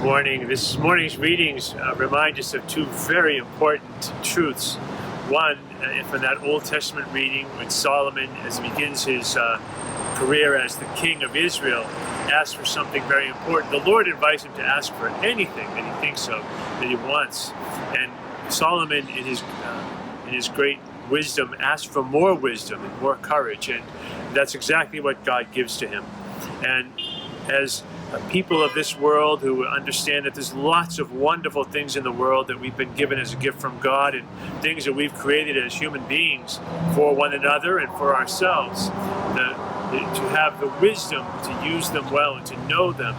morning. This morning's readings remind us of two very important truths. One, from that Old Testament reading, when Solomon, as he begins his career as the king of Israel, asks for something very important. The Lord invites him to ask for anything that he thinks of, that he wants. And Solomon, in his great wisdom, asks for more wisdom and more courage, and that's exactly what God gives to him. And as people of this world who understand that there's lots of wonderful things in the world that we've been given as a gift from God, and things that we've created as human beings for one another and for ourselves, to have the wisdom to use them well and to know them,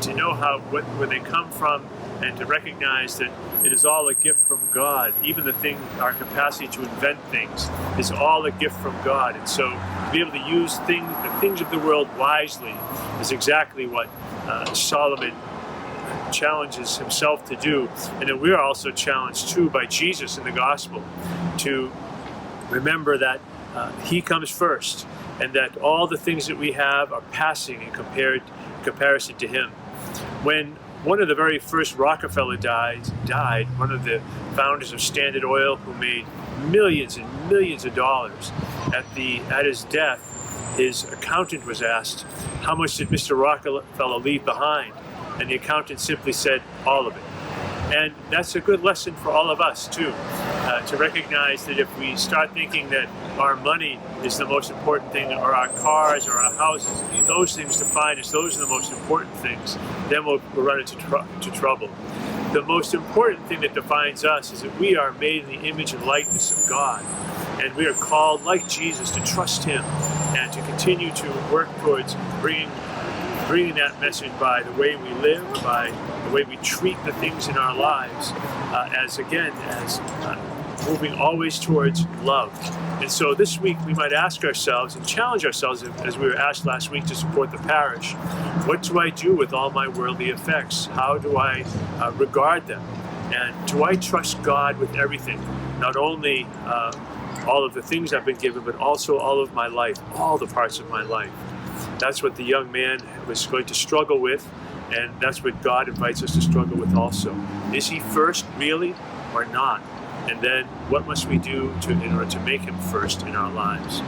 to know where they come from, and to recognize that it is all a gift from God. Even our capacity to invent things is all a gift from God. And so to be able to use the things of the world wisely is exactly what Solomon challenges himself to do. And then we are also challenged too by Jesus in the gospel to remember that he comes first, and that all the things that we have are passing in comparison to him. When one of the very first Rockefeller died, one of the founders of Standard Oil, who made millions and millions of dollars, at his death, his accountant was asked, how much did Mr. Rockefeller leave behind? And the accountant simply said, all of it. And that's a good lesson for all of us too, to recognize that if we start thinking that our money is the most important thing, or our cars or our houses, those things define us, those are the most important things, then we'll run into trouble. The most important thing that defines us is that we are made in the image and likeness of God, and we are called, like Jesus, to trust him and to continue to work towards bringing that message by the way we live, by the way we treat the things in our lives, as moving always towards love. And so this week we might ask ourselves and challenge ourselves, as we were asked last week to support the parish, what do I do with all my worldly effects? How do I regard them? And do I trust God with everything? Not only all of the things I've been given, but also all of my life, all the parts of my life. That's what the young man was going to struggle with, and that's what God invites us to struggle with also. Is he first, really, or not? And then what must we do in order to make him first in our lives?